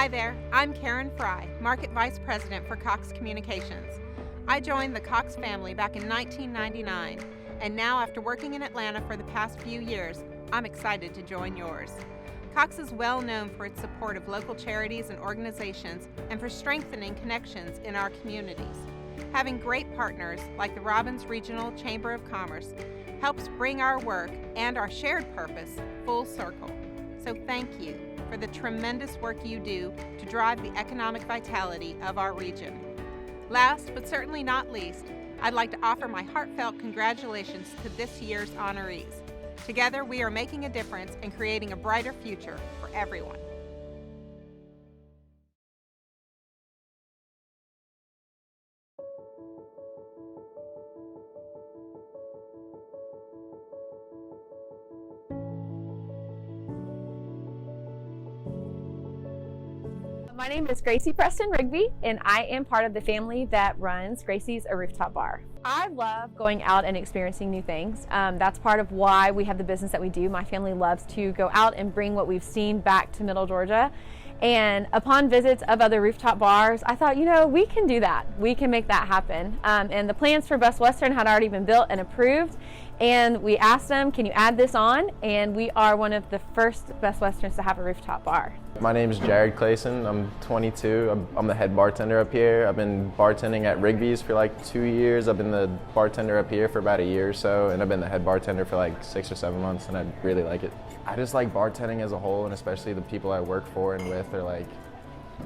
Hi there, I'm Karen Fry, Market Vice President for Cox Communications. I joined the Cox family back in 1999, and now after working in Atlanta for the past few years, I'm excited to join yours. Cox is well known for its support of local charities and organizations and for strengthening connections in our communities. Having great partners like the Robbins Regional Chamber of Commerce helps bring our work and our shared purpose full circle. So thank you for the tremendous work you do to drive the economic vitality of our region. Last but certainly not least, I'd like to offer my heartfelt congratulations to this year's honorees. Together, we are making a difference and creating a brighter future for everyone. My name is Gracie Preston Rigby, and I am part of the family that runs Gracie's a Rooftop Bar. I love going out and experiencing new things. That's part of why we have the business that we do. My family loves to go out and bring what we've seen back to Middle Georgia. And upon visits of other rooftop bars, I thought, we can do that. We can make that happen. And the plans for Best Western had already been built and approved. And we asked them, can you add this on? And we are one of the first Best Westerns to have a rooftop bar. My name is Jared Clayson. I'm 22. I'm the head bartender up here. I've been bartending at Rigby's for like 2 years. I've been the bartender up here for about a year or so, and I've been the head bartender for like 6 or 7 months, and I really like it. I just like bartending as a whole, and especially the people I work for and with are like,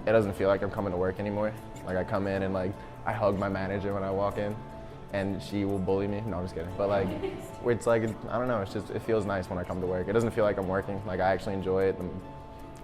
it doesn't feel like I'm coming to work anymore. Like I come in and like I hug my manager when I walk in, and she will bully me. No, I'm just kidding. But like, it's like, I don't know, it feels nice when I come to work. It doesn't feel like I'm working. Like I actually enjoy it.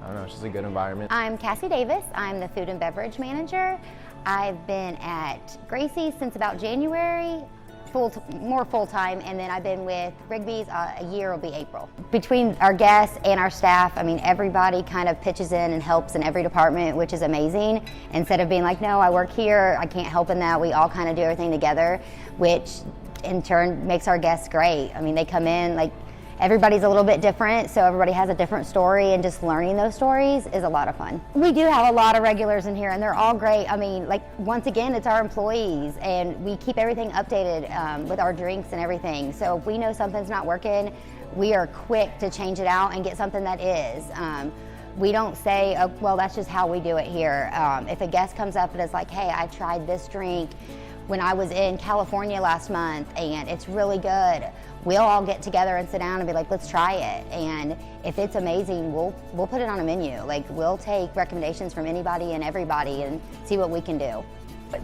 I don't know, it's just a good environment. I'm Cassie Davis. I'm the food and beverage manager. I've been at Gracie's since about January, more full-time, and then I've been with Rigby's a year will be April. Between our guests and our staff, everybody kind of pitches in and helps in every department, which is amazing. Instead of being like, no, I work here, I can't help in that, we all kind of do everything together, which in turn makes our guests great. They come in, like, everybody's a little bit different, so everybody has a different story, and just learning those stories is a lot of fun. We do have a lot of regulars in here, and they're all great. Once again, it's our employees, and we keep everything updated with our drinks and everything. So if we know something's not working, we are quick to change it out and get something that is. We don't say, oh, well, that's just how we do it here. If a guest comes up and is like, hey, I tried this drink when I was in California last month, and it's really good, we'll all get together and sit down and be like, let's try it. And if it's amazing, we'll put it on a menu. Like, we'll take recommendations from anybody and everybody and see what we can do.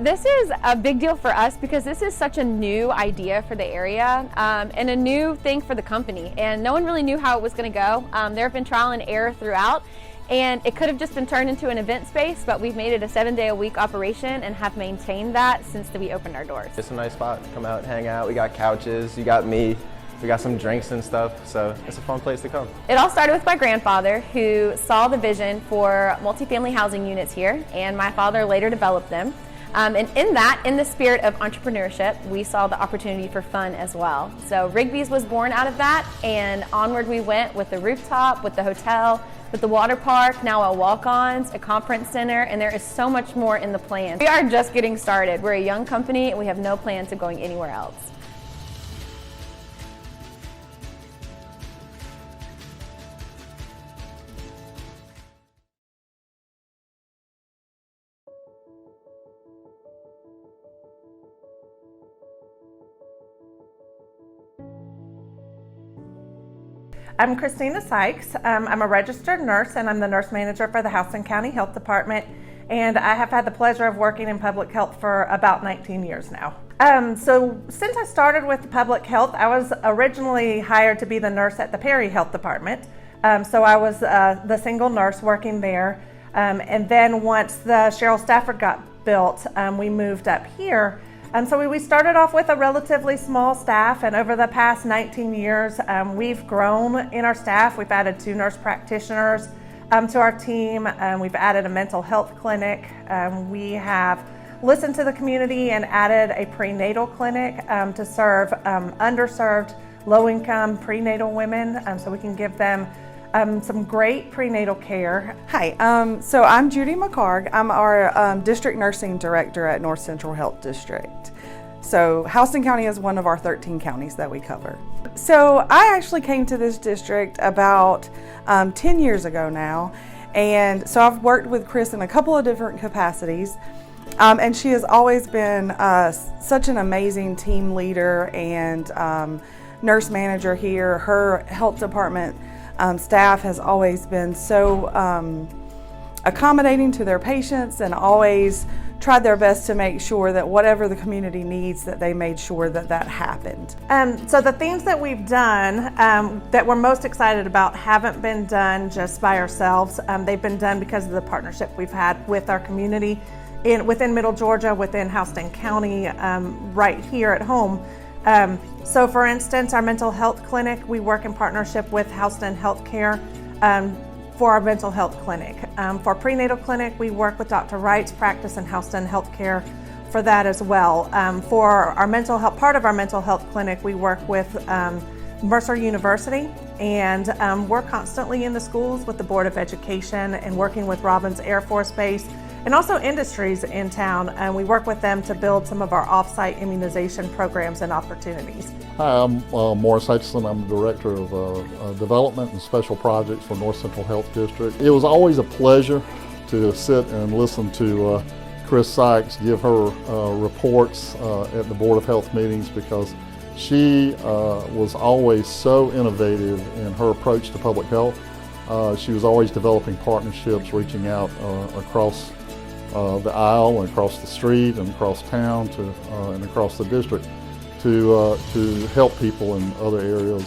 This is a big deal for us because this is such a new idea for the area and a new thing for the company. And no one really knew how it was going to go. There have been trial and error throughout. And it could have just been turned into an event space, but we've made it a 7-day-a-week operation and have maintained that since we opened our doors. It's a nice spot to come out and hang out. We got couches, you got me, we got some drinks and stuff, so it's a fun place to come. It all started with my grandfather, who saw the vision for multifamily housing units here, and my father later developed them. And in the spirit of entrepreneurship, we saw the opportunity for fun as well. So Rigby's was born out of that, and onward we went with the rooftop, with the hotel, with the water park, now a walk-ons, a conference center, and there is so much more in the plan. We are just getting started. We're a young company, and we have no plans of going anywhere else. I'm Christina Sykes. I'm a registered nurse, and I'm the nurse manager for the Houston County Health Department, and I have had the pleasure of working in public health for about 19 years now. So since I started with public health, I was originally hired to be the nurse at the Perry Health Department. So I was the single nurse working there, and then once the Cheryl Stafford got built, we moved up here. So we started off with a relatively small staff, and over the past 19 years, we've grown in our staff. We've added 2 nurse practitioners to our team. We've added a mental health clinic. We have listened to the community and added a prenatal clinic to serve underserved, low-income prenatal women, so we can give them some great prenatal care. Hi, so I'm Judy McCarg. I'm our District Nursing Director at North Central Health District. So Houston County is one of our 13 counties that we cover. So I actually came to this district about 10 years ago now. And so I've worked with Chris in a couple of different capacities. And she has always been such an amazing team leader and nurse manager here. Her health department staff has always been so accommodating to their patients and always tried their best to make sure that whatever the community needs, that they made sure that that happened. So the things that we've done that we're most excited about haven't been done just by ourselves. They've been done because of the partnership we've had with our community within Middle Georgia, within Houston County, right here at home. So for instance, our mental health clinic, we work in partnership with Houston Healthcare for our mental health clinic. For prenatal clinic, we work with Dr. Wright's practice in Houston Healthcare for that as well. For our mental health, part of our mental health clinic, we work with Mercer University, and we're constantly in the schools with the Board of Education and working with Robins Air Force Base and also industries in town, and we work with them to build some of our off-site immunization programs and opportunities. Hi, I'm Morris Hutchison. I'm the Director of Development and Special Projects for North Central Health District. It was always a pleasure to sit and listen to Chris Sykes give her reports at the Board of Health meetings, because she was always so innovative in her approach to public health. She was always developing partnerships, reaching out across the aisle and across the street and across town and across the district to help people in other areas.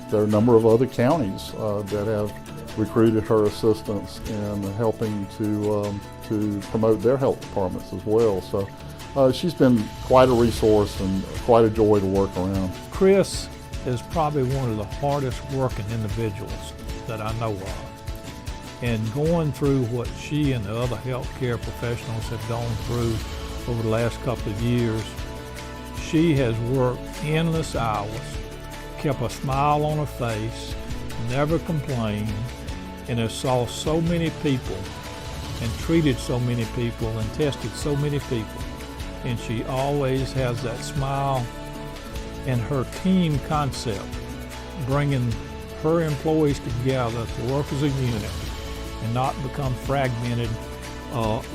There are a number of other counties that have recruited her assistance in helping to promote their health departments as well. So she's been quite a resource and quite a joy to work around. Chris is probably one of the hardest working individuals that I know of. And going through what she and the other healthcare professionals have gone through over the last couple of years, she has worked endless hours, kept a smile on her face, never complained, and has saw so many people and treated so many people and tested so many people. And she always has that smile, and her team concept, bringing her employees together to work as a unit and not become fragmented,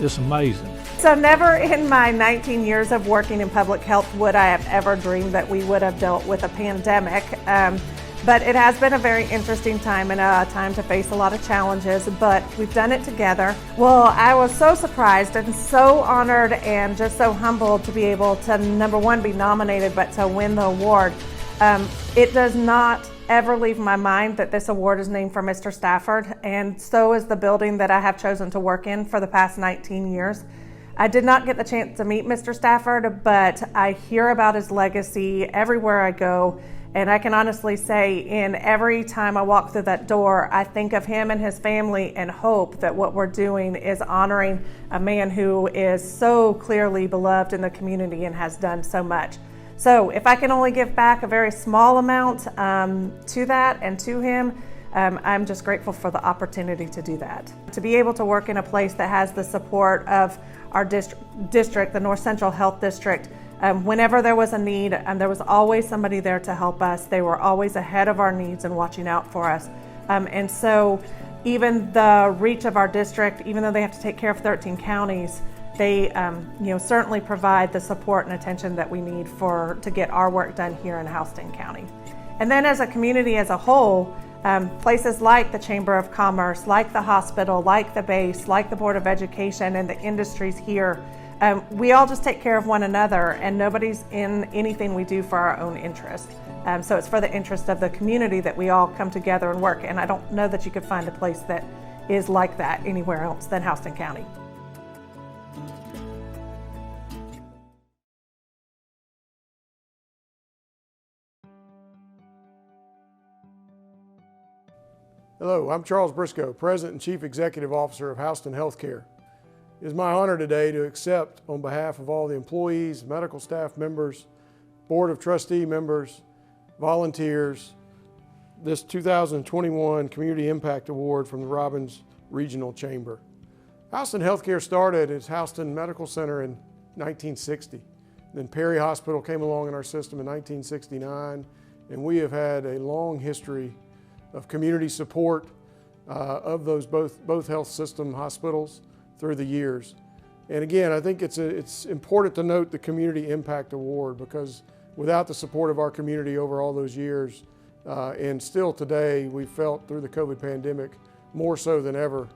it's amazing. So never in my 19 years of working in public health would I have ever dreamed that we would have dealt with a pandemic. But it has been a very interesting time and a time to face a lot of challenges, but we've done it together. Well, I was so surprised and so honored and just so humbled to be able to, number one, be nominated, but to win the award. It does not ever leave my mind that this award is named for Mr. Stafford, and so is the building that I have chosen to work in for the past 19 years. I did not get the chance to meet Mr. Stafford, but I hear about his legacy everywhere I go, and I can honestly say in every time I walk through that door, I think of him and his family and hope that what we're doing is honoring a man who is so clearly beloved in the community and has done so much. So if I can only give back a very small amount to that and to him, I'm just grateful for the opportunity to do that. To be able to work in a place that has the support of our district, the North Central Health District, whenever there was a need, there was always somebody there to help us. They were always ahead of our needs and watching out for us. And so even the reach of our district, even though they have to take care of 13 counties, they certainly provide the support and attention that we need to get our work done here in Houston County. And then as a community as a whole, places like the Chamber of Commerce, like the hospital, like the base, like the Board of Education and the industries here, we all just take care of one another, and nobody's in anything we do for our own interest. So it's for the interest of the community that we all come together and work, and I don't know that you could find a place that is like that anywhere else than Houston County. Hello, I'm Charles Briscoe, President and Chief Executive Officer of Houston Healthcare. It is my honor today to accept, on behalf of all the employees, medical staff members, Board of Trustee members, volunteers, this 2021 Community Impact Award from the Robbins Regional Chamber. Houston Healthcare started as Houston Medical Center in 1960. Then Perry Hospital came along in our system in 1969, and we have had a long history of community support of those both health system hospitals through the years. And again, I think it's important to note the Community Impact Award, because without the support of our community over all those years, and still today, we felt through the COVID pandemic more so than ever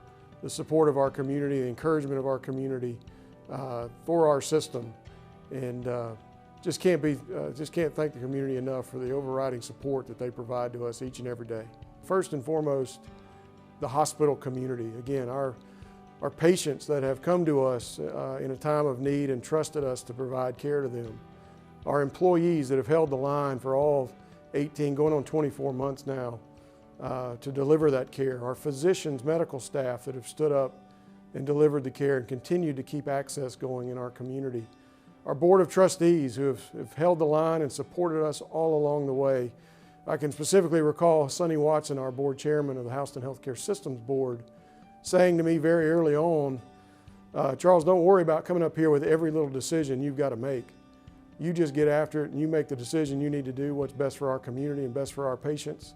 the support of our community, the encouragement of our community for our system, and just can't thank the community enough for the overriding support that they provide to us each and every day. First and foremost, the hospital community. Again, our patients that have come to us in a time of need and trusted us to provide care to them. Our employees that have held the line for all 18, going on 24 months now to deliver that care. Our physicians, medical staff that have stood up and delivered the care and continued to keep access going in our community. Our board of trustees who have held the line and supported us all along the way. I can specifically recall Sonny Watson, our board chairman of the Houston Healthcare Systems Board, saying to me very early on, Charles, don't worry about coming up here with every little decision you've got to make. You just get after it and you make the decision you need to do, what's best for our community and best for our patients.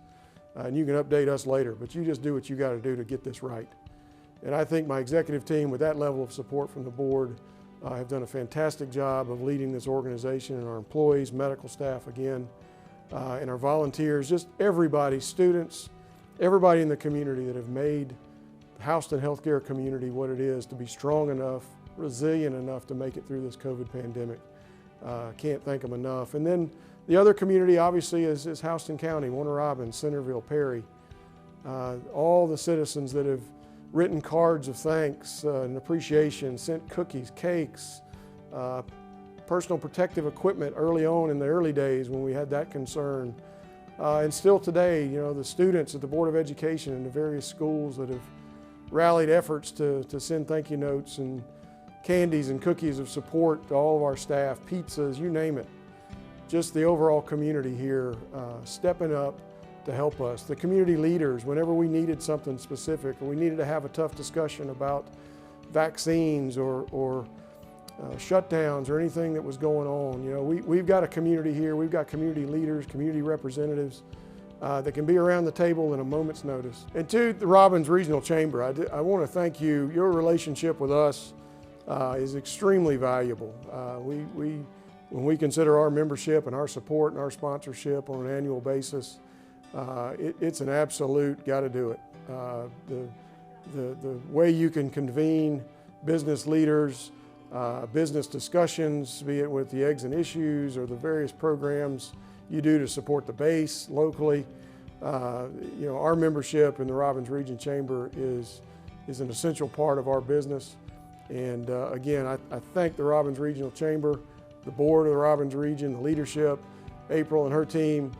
And you can update us later, but you just do what you got to do to get this right. And I think my executive team, with that level of support from the board, have done a fantastic job of leading this organization, and our employees, medical staff again, and our volunteers, just everybody, students, everybody in the community that have made the Houston healthcare community what it is to be strong enough, resilient enough to make it through this COVID pandemic. Can't thank them enough. And then the other community obviously is Houston County, Warner Robins, Centerville, Perry. All the citizens that have written cards of thanks and appreciation, sent cookies, cakes, personal protective equipment early on in the early days when we had that concern. And still today, you know, the students at the Board of Education and the various schools that have rallied efforts to send thank you notes and candies and cookies of support to all of our staff, pizzas, you name it. Just the overall community here stepping up to help us. The community leaders, whenever we needed something specific or we needed to have a tough discussion about vaccines or shutdowns or anything that was going on, you know, we've got a community here, we've got community leaders, community representatives that can be around the table in a moment's notice. And to the Robbins Regional Chamber, I want to thank you. Your relationship with us is extremely valuable. When we consider our membership and our support and our sponsorship on an annual basis, it's an absolute got to do it. The way you can convene business leaders, business discussions, be it with the Eggs and Issues or the various programs you do to support the base locally. You know, our membership in the Robbins Region Chamber is an essential part of our business. And again, I thank the Robbins Regional Chamber, the board of the Robbins Region, the leadership, April and her team,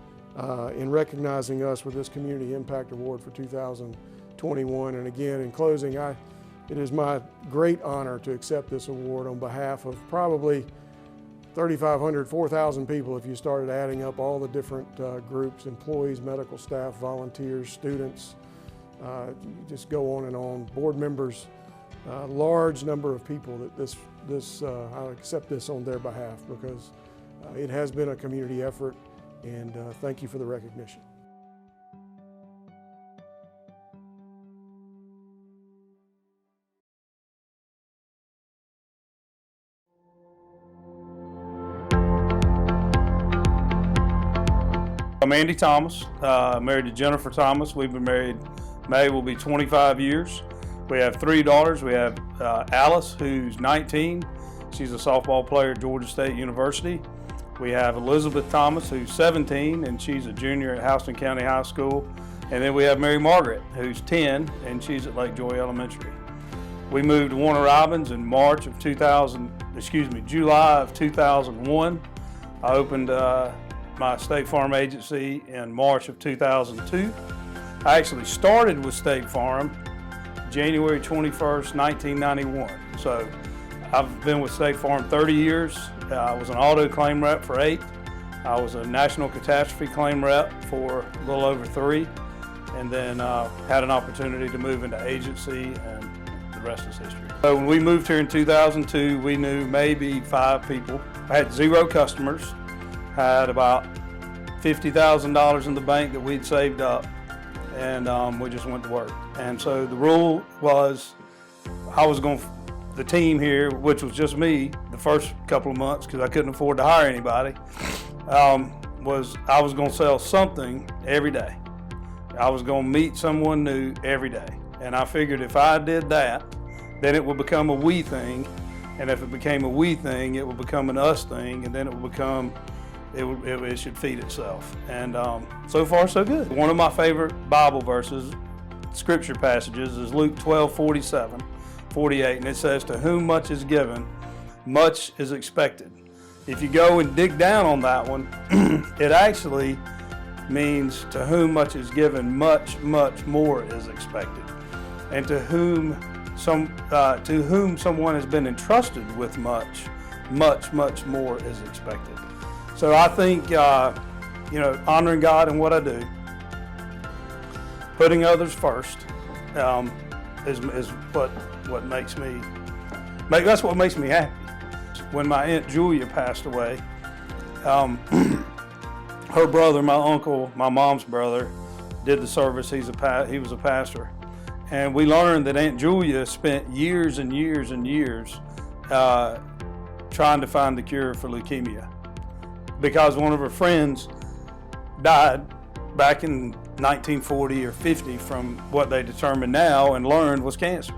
in recognizing us with this Community Impact Award for 2021. And again, in closing, it is my great honor to accept this award on behalf of probably 3,500, 4,000 people if you started adding up all the different groups, employees, medical staff, volunteers, students, just go on and on, board members, large number of people that I'll accept this on their behalf because it has been a community effort, and thank you for the recognition. I'm Andy Thomas, married to Jennifer Thomas. We've been married, May will be 25 years. We have 3 daughters. We have Alice, who's 19. She's a softball player at Georgia State University. We have Elizabeth Thomas, who's 17, and she's a junior at Houston County High School. And then we have Mary Margaret, who's 10, and she's at Lake Joy Elementary. We moved to Warner Robins in July of 2001. I opened my State Farm agency in March of 2002. I actually started with State Farm January 21st, 1991. So I've been with State Farm 30 years. I was an auto claim rep for 8. I was a national catastrophe claim rep for a little over 3, and then had an opportunity to move into agency, and the rest is history. So when we moved here in 2002, we knew maybe 5 people. I had 0 customers, had about $50,000 in the bank that we'd saved up, and we just went to work. And so the rule was the team here, which was just me the first couple of months because I couldn't afford to hire anybody, I was going to sell something every day. I was going to meet someone new every day. And I figured if I did that, then it would become a we thing. And if it became a we thing, it would become an us thing. And then it would become, it should feed itself. And so far, so good. One of my favorite Bible verses, scripture passages, is Luke 12:47-48. And it says, "To whom much is given, much is expected." If you go and dig down on that one, it actually means to whom much is given, much, much more is expected. And to whom someone has been entrusted with much, much, much more is expected. So I think, honoring God in what I do, putting others first, is what makes me, that's what makes me happy. When my Aunt Julia passed away, her brother, my uncle, my mom's brother, did the service. He was a pastor. And we learned that Aunt Julia spent years and years and years trying to find the cure for leukemia, because one of her friends died back in 1940 or 50 from what they determined now and learned was cancer.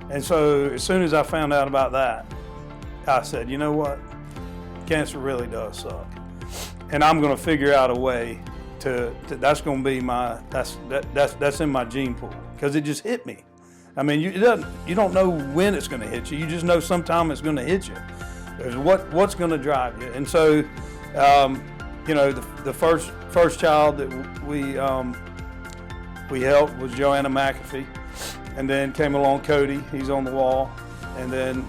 And so as soon as I found out about that, I said, you know what? Cancer really does suck. And I'm going to figure out a way that's going to be that's in my gene pool, because it just hit me. I mean, you don't know when it's going to hit you. You just know sometime it's going to hit you. There's what's going to drive you. And so, the first child that we helped was Joanna McAfee, and then came along Cody. He's on the wall, and then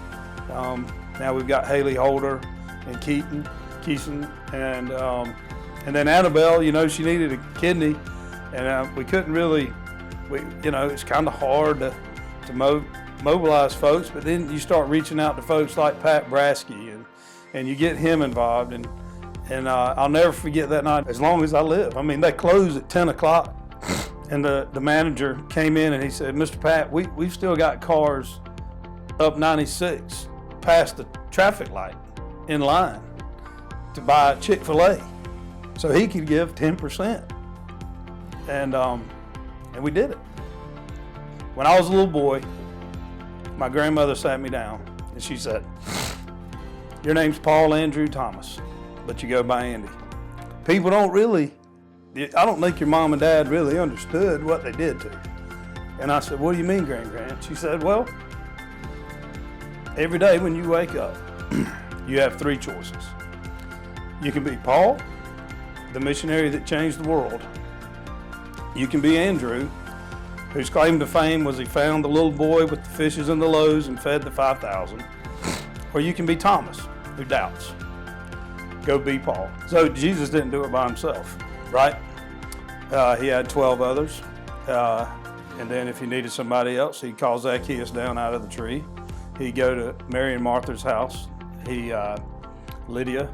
now we've got Haley Holder and Keeson, and then Annabelle. She needed a kidney, and we couldn't really. It's kind of hard to mobilize folks, but then you start reaching out to folks like Pat Brasky, and you get him involved, and I'll never forget that night as long as I live. I mean, they closed at 10 o'clock, and the manager came in and he said, "Mr. Pat, we've still got cars up 96 past the traffic light in line to buy Chick-fil-A, so he could give 10%. And we did it. When I was a little boy, my grandmother sat me down and she said, "Your name's Paul Andrew Thomas, but you go by Andy." People I don't think your mom and dad really understood what they did to you. And I said, "What do you mean, Grand?" She said, "Well, every day when you wake up, you have 3 choices. You can be Paul, the missionary that changed the world. You can be Andrew, whose claim to fame was he found the little boy with the fishes and the loaves and fed the 5,000. Or you can be Thomas, who doubts. Go be Paul." So Jesus didn't do it by himself, right? He had 12 others. And then if he needed somebody else, he'd call Zacchaeus down out of the tree. He'd go to Mary and Martha's house. Lydia,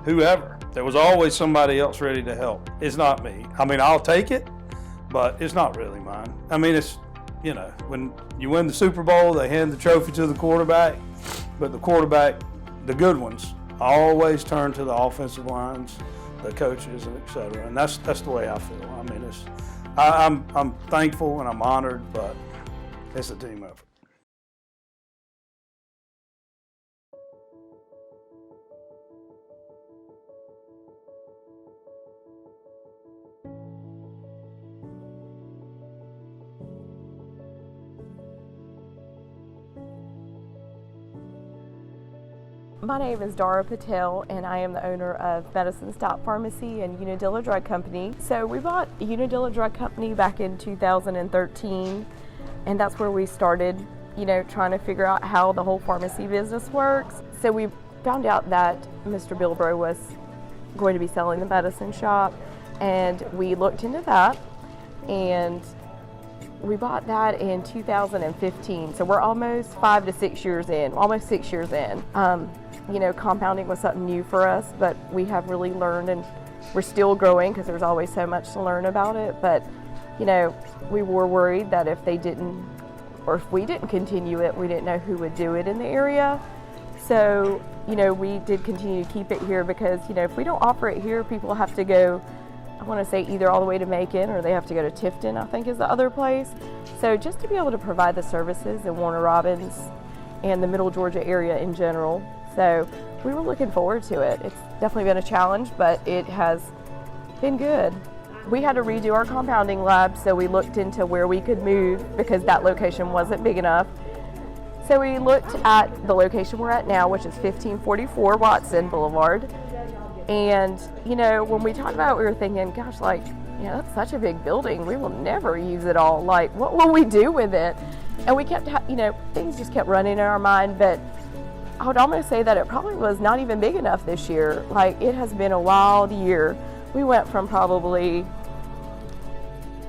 whoever. There was always somebody else ready to help. It's not me. I mean, I'll take it, but it's not really mine. I mean, it's, when you win the Super Bowl, they hand the trophy to the quarterback, but the quarterback, the good ones, always turn to the offensive lines, the coaches, and et cetera. And that's the way I feel. I mean, I'm thankful and I'm honored, but it's a team effort. My name is Dara Patel, and I am the owner of Medicine Stop Pharmacy and Unadilla Drug Company. So we bought Unadilla Drug Company back in 2013, and that's where we started, trying to figure out how the whole pharmacy business works. So we found out that Mr. Bilbro was going to be selling the medicine shop, and we looked into that, and we bought that in 2015. So we're almost 5 to 6 years in, almost 6 years in. You know, compounding was something new for us, but we have really learned, and we're still growing because there's always so much to learn about it. But, you know, we were worried that if they didn't, or if we didn't continue it, we didn't know who would do it in the area. So, you know, we did continue to keep it here because, you know, if we don't offer it here, people have to go, I want to say either all the way to Macon or they have to go to Tifton, I think is the other place. So just to be able to provide the services in Warner Robins and the Middle Georgia area in general. So we were looking forward to it. It's definitely been a challenge, but it has been good. We had to redo our compounding lab, so we looked into where we could move because that location wasn't big enough. So we looked at the location we're at now, which is 1544 Watson Boulevard. And, you know, when we talked about it, we were thinking, gosh, like, you know, that's such a big building. We will never use it all. Like, what will we do with it? And we kept, you know, things just kept running in our mind. But I would almost say that it probably was not even big enough this year. Like, it has been a wild year. We went from probably,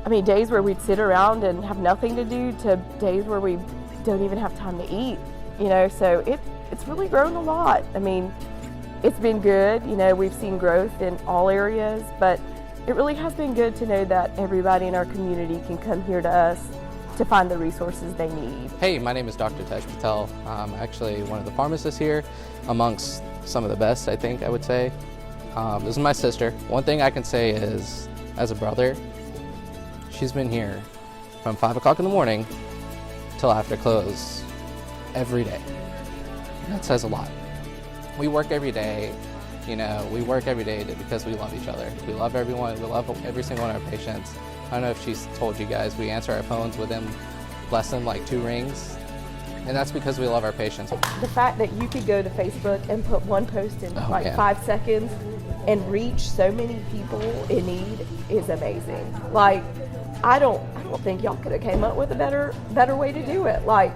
I mean, days where we'd sit around and have nothing to do to days where we don't even have time to eat, you know, so it's really grown a lot. I mean, it's been good, you know, we've seen growth in all areas, but it really has been good to know that everybody in our community can come here to us to find the resources they need. Hey, my name is Dr. Tej Patel. I'm actually one of the pharmacists here, amongst some of the best, I think I would say. This is my sister. One thing I can say is, as a brother, she's been here from 5 o'clock in the morning till after close every day. And that says a lot. We work every day, you know, we work every day because we love each other. We love everyone, we love every single one of our patients. I don't know if she's told you guys, we answer our phones within less than like 2 rings. And that's because we love our patients. The fact that you could go to Facebook and put one post in 5 seconds and reach so many people in need is amazing. Like, I don't think y'all could have came up with a better way to do it. Like,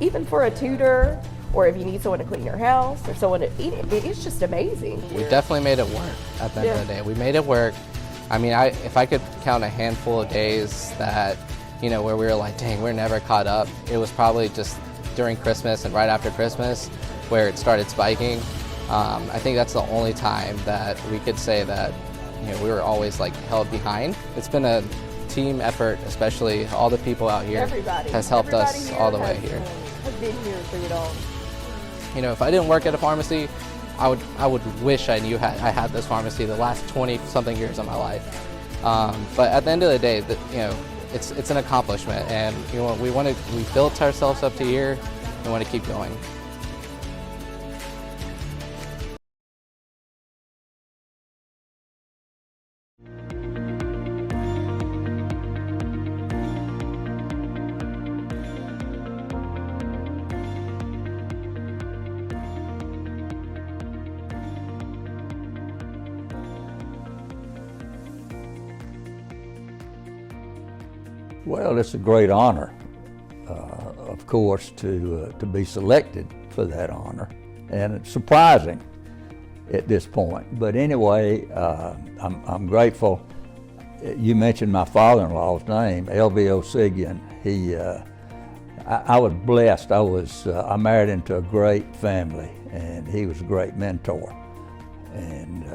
even for a tutor, or if you need someone to clean your house or someone to eat it, it's just amazing. We definitely made it work at the end of the day. We made it work. I mean, if I could count a handful of days that, you know, where we were like, dang, we're never caught up, it was probably just during Christmas and right after Christmas where it started spiking. I think that's the only time that we could say that, you know, we were always like held behind. It's been a team effort, especially all the people out here has helped us all the way here. Has been here through it all. You know, if I didn't work at a pharmacy, I would wish I knew I had this pharmacy the last 20-something years of my life. But at the end of the day, you know, it's an accomplishment, and you know, we built ourselves up to here. We want to keep going. Well, it's a great honor, of course, to be selected for that honor, and it's surprising at this point. But anyway, I'm grateful. You mentioned my father-in-law's name, L.V. O'Sigian. I was blessed. I married into a great family, and he was a great mentor, and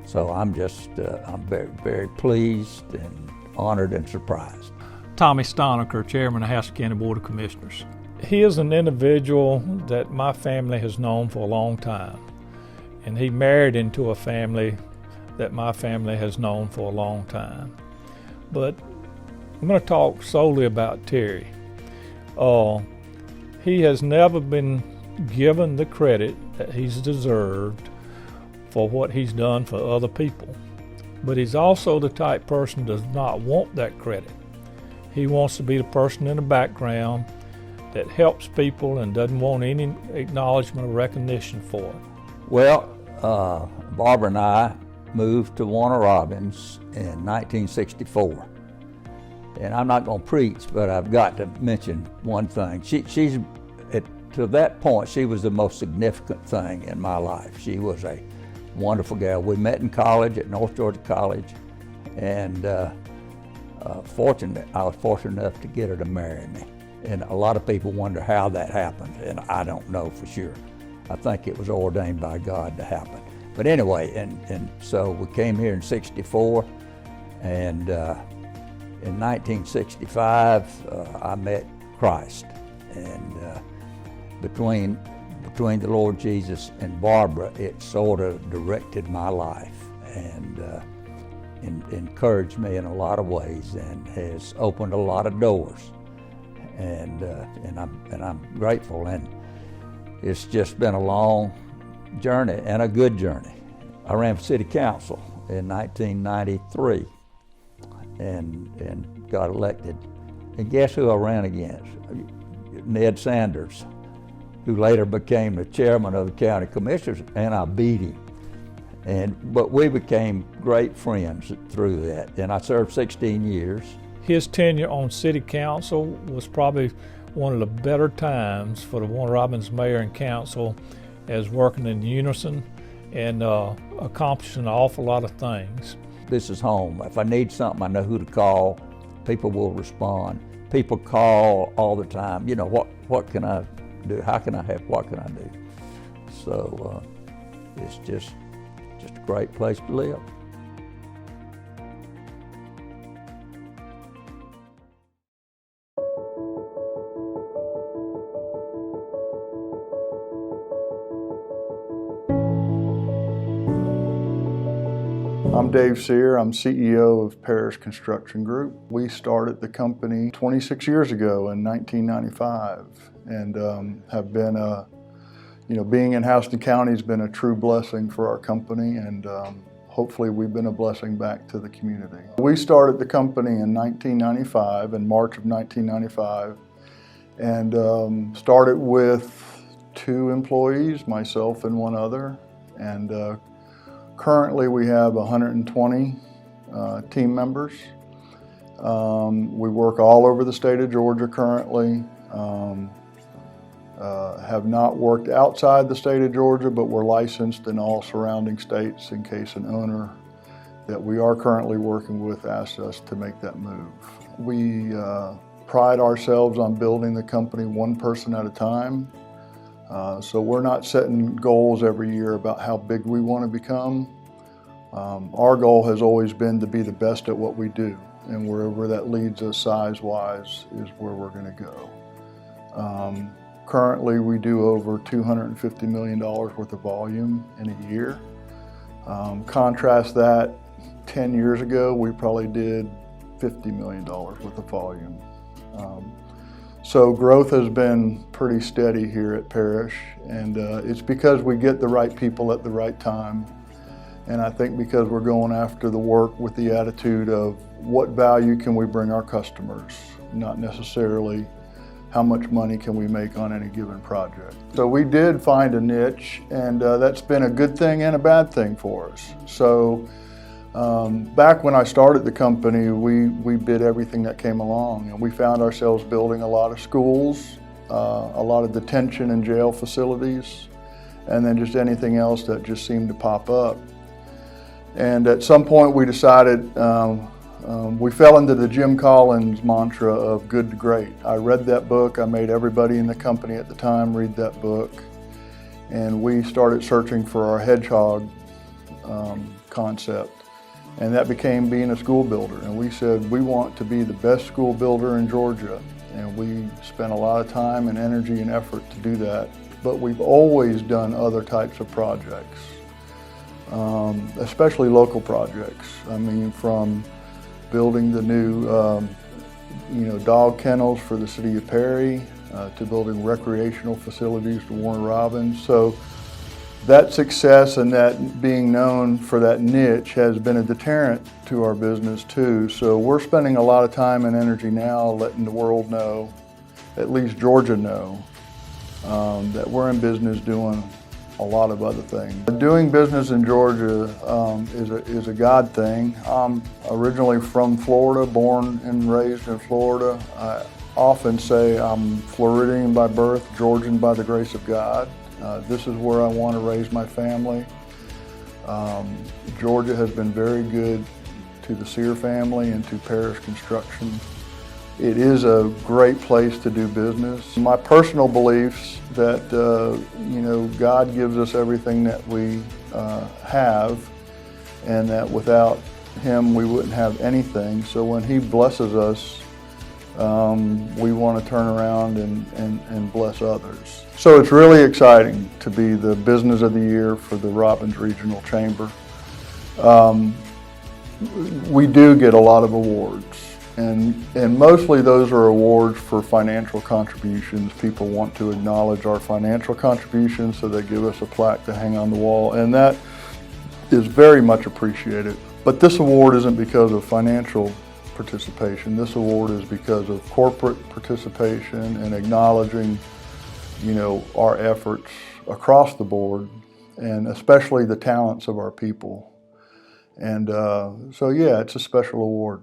so I'm very, very pleased and honored and surprised. Tommy Stonecker, Chairman of Haskell County Board of Commissioners. He is an individual that my family has known for a long time, and he married into a family that my family has known for a long time. But I'm going to talk solely about Terry. He has never been given the credit that he's deserved for what he's done for other people. But he's also the type person does not want that credit. He wants to be the person in the background that helps people and doesn't want any acknowledgement or recognition for it. Well, Barbara and I moved to Warner Robins in 1964. And I'm not going to preach, but I've got to mention one thing. To that point, she was the most significant thing in my life. She was a wonderful gal. We met in college at North Georgia College, and I was fortunate enough to get her to marry me. And a lot of people wonder how that happened, and I don't know for sure. I think it was ordained by God to happen. But anyway, and so we came here in '64, and in 1965 I met Christ, and between the Lord Jesus and Barbara, it sort of directed my life and encouraged me in a lot of ways, and has opened a lot of doors. And I'm grateful, and it's just been a long journey and a good journey. I ran for city council in 1993 and got elected. And guess who I ran against? Ned Sanders, who later became the chairman of the county commissioners, and I beat him. But we became great friends through that, and I served 16 years. His tenure on city council was probably one of the better times for the Warner Robins mayor and council, as working in unison and accomplishing an awful lot of things. This is home. If I need something, I know who to call. People will respond. People call all the time. You know, what can I do? How can I help? What can I do? So it's just a great place to live. I'm Dave Sear. I'm CEO of Parish Construction Group. We started the company 26 years ago in 1995, and have been being in Houston County has been a true blessing for our company, and hopefully we've been a blessing back to the community. We started the company in 1995, in March of 1995, and started with 2 employees, myself and one other, and currently we have 120 team members. We work all over the state of Georgia currently. Have not worked outside the state of Georgia, but we're licensed in all surrounding states in case an owner that we are currently working with asks us to make that move. We pride ourselves on building the company one person at a time. So we're not setting goals every year about how big we want to become. Our goal has always been to be the best at what we do, and wherever that leads us size-wise is where we're going to go. Currently, we do over $250 million worth of volume in a year. Contrast that, 10 years ago, we probably did $50 million worth of volume. So growth has been pretty steady here at Parish, and it's because we get the right people at the right time. And I think because we're going after the work with the attitude of what value can we bring our customers, not necessarily how much money can we make on any given project. So we did find a niche, and that's been a good thing and a bad thing for us. So back when I started the company, we bid everything that came along, and we found ourselves building a lot of schools, a lot of detention and jail facilities, and then just anything else that just seemed to pop up. And at some point we decided, we fell into the Jim Collins mantra of good to great. I read that book. I made everybody in the company at the time read that book. And we started searching for our hedgehog concept. And that became being a school builder. And we said, we want to be the best school builder in Georgia. And we spent a lot of time and energy and effort to do that. But we've always done other types of projects, especially local projects. I mean, from building the new dog kennels for the city of Perry, to building recreational facilities for Warner Robins. So that success and that being known for that niche has been a deterrent to our business too. So we're spending a lot of time and energy now letting the world know, at least Georgia know, that we're in business doing a lot of other things. Doing business in Georgia is a God thing. I'm originally from Florida, born and raised in Florida. I often say I'm Floridian by birth, Georgian by the grace of God. This is where I want to raise my family. Georgia has been very good to the Sear family and to Parish Construction. It is a great place to do business. My personal beliefs that God gives us everything that we have, and that without Him we wouldn't have anything. So when He blesses us, we want to turn around and bless others. So it's really exciting to be the Business of the Year for the Robbins Regional Chamber. We do get a lot of awards, and mostly those are awards for financial contributions. People want to acknowledge our financial contributions, so they give us a plaque to hang on the wall, and that is very much appreciated. But this award isn't because of financial participation. This award is because of corporate participation and acknowledging, our efforts across the board, and especially the talents of our people. And so yeah, it's a special award.